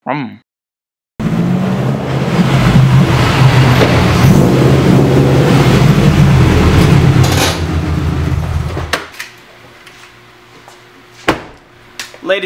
Ladies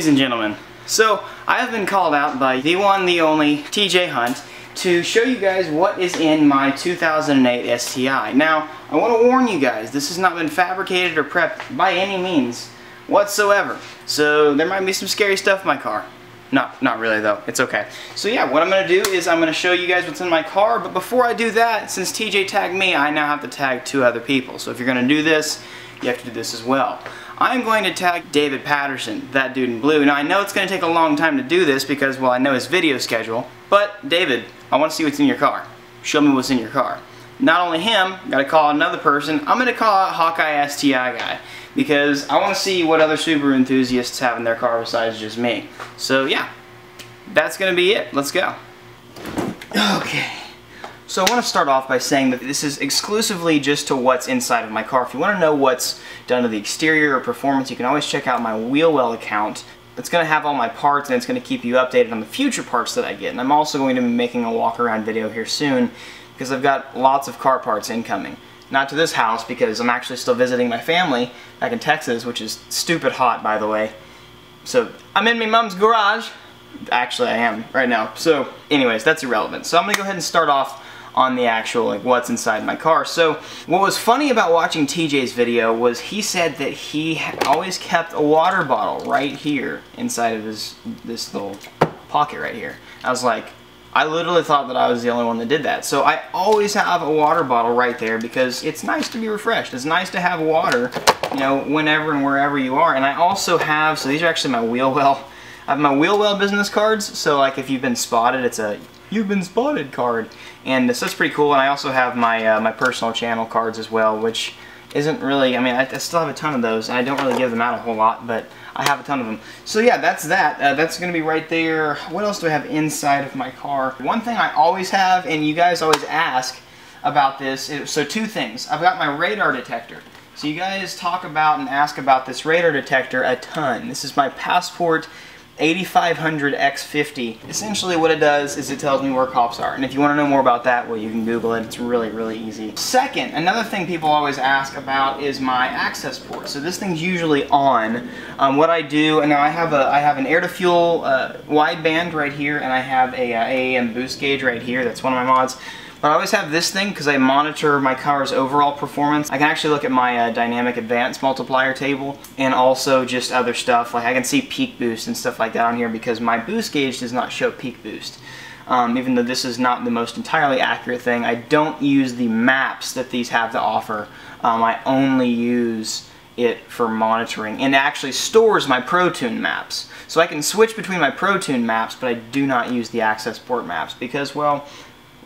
and gentlemen, so I have been called out by the one, the only TJ Hunt to show you guys what is in my 2008 STI. Now, I want to warn you guys, this has not been fabricated or prepped by any means whatsoever. So there might be some scary stuff in my car. Not really though, it's okay. So yeah, what I'm going to do is I'm going to show you guys what's in my car, but before I do that, since TJ tagged me, I now have to tag 2 other people. So if you're going to do this, you have to do this as well. I'm going to tag David Patterson, that dude in blue. Now I know it's going to take a long time to do this because, well, I know his video schedule, but David, I want to see what's in your car. Show me what's in your car. Not only him, got to call another person. I'm going to call out Hawkeye STI guy because I want to see what other Subaru enthusiasts have in their car besides just me. So yeah, that's going to be it. Let's go. Okay. So I want to start off by saying that this is exclusively just to what's inside of my car. If you want to know what's done to the exterior or performance, you can always check out my wheel well account. It's going to have all my parts and it's going to keep you updated on the future parts that I get. And I'm also going to be making a walk around video here soon because I've got lots of car parts incoming. Not to this house because I'm actually still visiting my family back in Texas, which is stupid hot, by the way. So I'm in my mom's garage. Actually I am right now. So anyways, that's irrelevant. So I'm going to go ahead and start off on the actual, like, what's inside my car. So what was funny about watching TJ's video was he said that he always kept a water bottle right here inside of this little pocket right here. I was like, I literally thought that I was the only one that did that. So I always have a water bottle right there because it's nice to be refreshed. It's nice to have water, you know, whenever and wherever you are. And I also have, so these are actually my wheel well. I have my wheel well business cards. So like if you've been spotted, it's a "You've been spotted" card. And so that's pretty cool. And I also have my my personal channel cards as well, which isn't really, I mean, I still have a ton of those, and I don't really give them out a whole lot, but I have a ton of them. So yeah, that's that. That's going to be right there. What else do I have inside of my car? One thing I always have, and you guys always ask about this, so 2 things. I've got my radar detector. So you guys talk about and ask about this radar detector a ton. This is my Passport 8500 X50. Essentially what it does is it tells me where cops are. And if you want to know more about that, well, you can Google it. It's really, really easy. Second, another thing people always ask about is my access port. So this thing's usually on. What I do, and now I have an air-to-fuel wideband right here, and I have a AAM boost gauge right here. That's one of my mods. But I always have this thing because I monitor my car's overall performance. I can actually look at my dynamic advance multiplier table and also just other stuff. Like I can see peak boost and stuff like that on here because my boost gauge does not show peak boost. Even though this is not the most entirely accurate thing, I don't use the maps that these have to offer. I only use it for monitoring, and it actually stores my ProTune maps. So I can switch between my ProTune maps, but I do not use the access port maps because, well,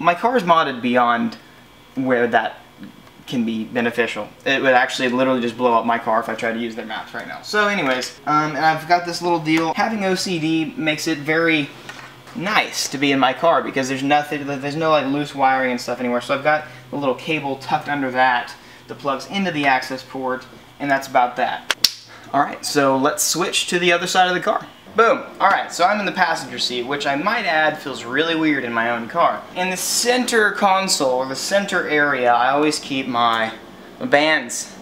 my car is modded beyond where that can be beneficial. It would actually literally just blow up my car if I tried to use their maps right now. So anyways, and I've got this little deal. Having OCD makes it very nice to be in my car because there's no like loose wiring and stuff anywhere. So I've got a little cable tucked under that plugs into the access port, and that's about that. Alright, so let's switch to the other side of the car. Boom. Alright, so I'm in the passenger seat, which I might add feels really weird in my own car. In the center console, or the center area, I always keep my bands.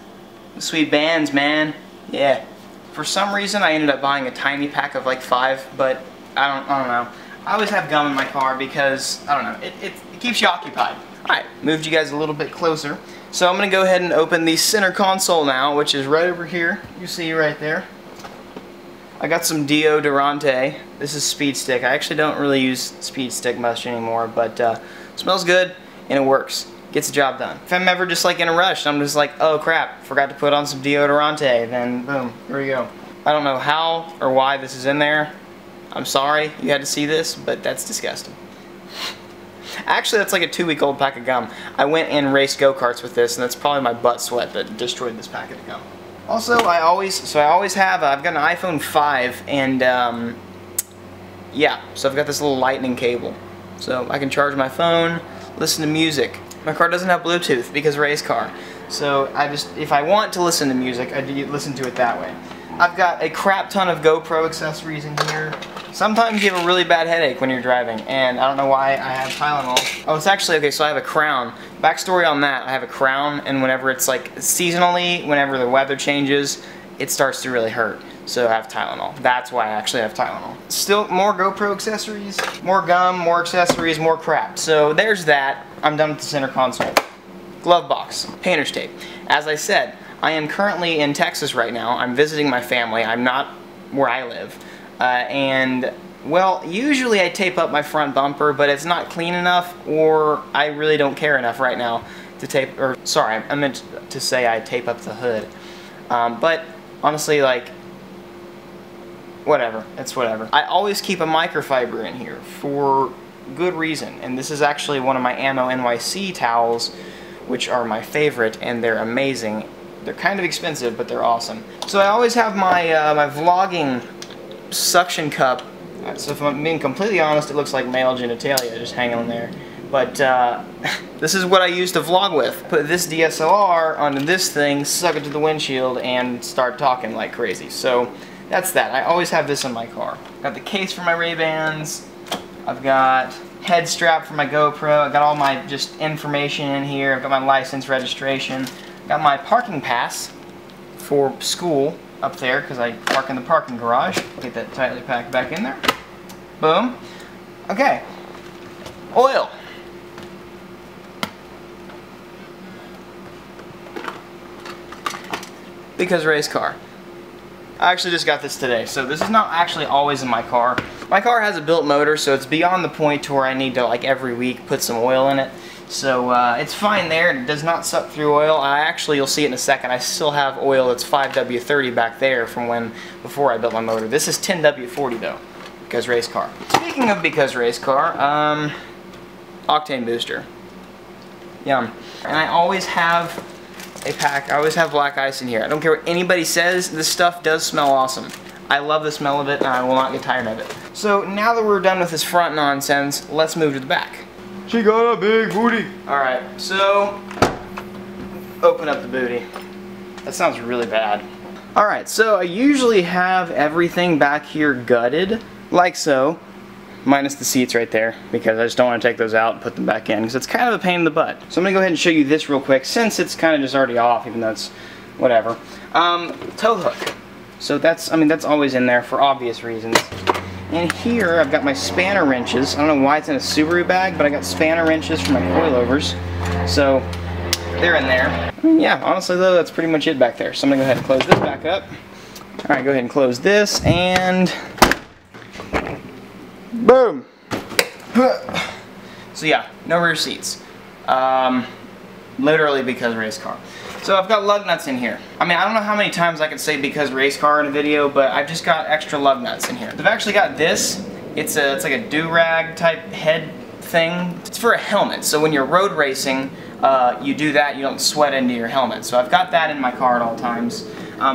The sweet bands, man. Yeah. For some reason, I ended up buying a tiny pack of like 5, but I don't know. I always have gum in my car because, I don't know, it keeps you occupied. Alright, moved you guys a little bit closer. So I'm going to go ahead and open the center console now, which is right over here. You see right there. I got some deodorante. This is Speed Stick. I actually don't really use Speed Stick much anymore, but smells good and it works. Gets the job done. If I'm ever just like in a rush, I'm just like, oh crap, forgot to put on some deodorante, then boom, here we go. I don't know how or why this is in there. I'm sorry you had to see this, but that's disgusting. Actually, that's like a 2-week-old pack of gum. I went and raced go-karts with this, and that's probably my butt sweat that destroyed this packet of gum. Also, I've got an iPhone 5, and yeah, so I've got this little lightning cable. So I can charge my phone, listen to music. My car doesn't have Bluetooth because race car. So if I want to listen to music, I do listen to it that way. I've got a crap ton of GoPro accessories in here. Sometimes you have a really bad headache when you're driving, and I don't know why I have Tylenol. Oh, it's actually, okay, so I have a crown. Backstory on that, I have a crown, and whenever it's like seasonally, whenever the weather changes, it starts to really hurt. So I have Tylenol. That's why I actually have Tylenol. Still more GoPro accessories, more gum, more accessories, more crap. So there's that. I'm done with the center console. Glove box, painter's tape. As I said, I am currently in Texas right now. I'm visiting my family. I'm not where I live. And, well, usually I tape up my front bumper, but it's not clean enough, or I really don't care enough right now to tape, or, sorry, I meant to say I tape up the hood. But, honestly, like, whatever. It's whatever. I always keep a microfiber in here for good reason, and this is actually one of my Ammo NYC towels, which are my favorite, and they're amazing. They're kind of expensive, but they're awesome. So I always have my my vlogging suction cup. So if I'm being completely honest, it looks like male genitalia just hanging on there. But this is what I use to vlog with. Put this DSLR onto this thing, suck it to the windshield, and start talking like crazy. So that's that. I always have this in my car. Got the case for my Ray-Bans. I've got head strap for my GoPro. I've got all my just information in here. I've got my license, registration. Got my parking pass for school up there because I park in the parking garage. Get that tightly packed back in there. Boom. Okay. Oil. Because race car. I actually just got this today, so this is not actually always in my car. My car has a built motor, so it's beyond the point to where I need to, like, every week put some oil in it. So it's fine there, and it does not suck through oil. You'll see it in a second, I still have oil that's 5W30 back there from before I built my motor. This is 10W40 though, because race car. Speaking of because race car, octane booster. Yum. And I always have a pack, I always have black ice in here. I don't care what anybody says, this stuff does smell awesome. I love the smell of it, and I will not get tired of it. So now that we're done with this front nonsense, let's move to the back. She got a big booty. Alright, so open up the booty. That sounds really bad. Alright, so I usually have everything back here gutted, like so, minus the seats right there, because I just don't want to take those out and put them back in, because it's kind of a pain in the butt. So I'm going to go ahead and show you this real quick, since it's kind of just already off, even though it's whatever. Tow hook. So that's always in there for obvious reasons. And here I've got my spanner wrenches. I don't know why it's in a Subaru bag, but I got spanner wrenches for my coilovers. So they're in there. I mean, yeah, honestly though, that's pretty much it back there. So I'm gonna go ahead and close this back up. Alright, go ahead and close this, and boom! So yeah, no rear seats. Literally because race car. So I've got lug nuts in here. I mean, I don't know how many times I could say because race car in a video, but I've just got extra lug nuts in here. I've actually got this. It's like a do-rag type head thing. It's for a helmet, so when you're road racing, you do that, you don't sweat into your helmet. So I've got that in my car at all times.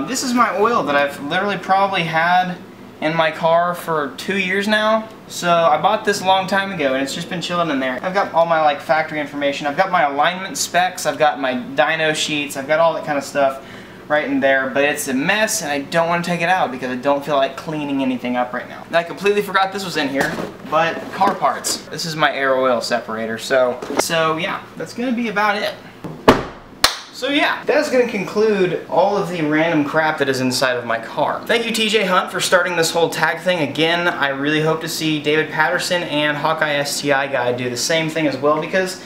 This is my oil that I've literally probably had in my car for 2 years now. So I bought this a long time ago, and it's just been chilling in there. I've got all my like factory information. I've got my alignment specs. I've got my dyno sheets. I've got all that kind of stuff right in there, but it's a mess, and I don't want to take it out because I don't feel like cleaning anything up right now. And I completely forgot this was in here, but car parts. This is my air oil separator. So yeah, that's gonna be about it. So yeah, that's going to conclude all of the random crap that is inside of my car. Thank you TJ Hunt for starting this whole tag thing. Again, I really hope to see David Patterson and Hawkeye STI guy do the same thing as well, because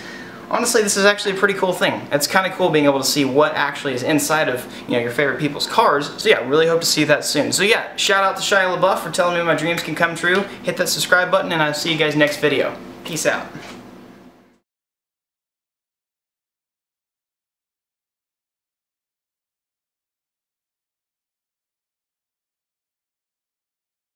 honestly this is actually a pretty cool thing. It's kind of cool being able to see what actually is inside of, you know, your favorite people's cars. So yeah, really hope to see that soon. So yeah, shout out to Shia LaBeouf for telling me my dreams can come true. Hit that subscribe button, and I'll see you guys next video. Peace out.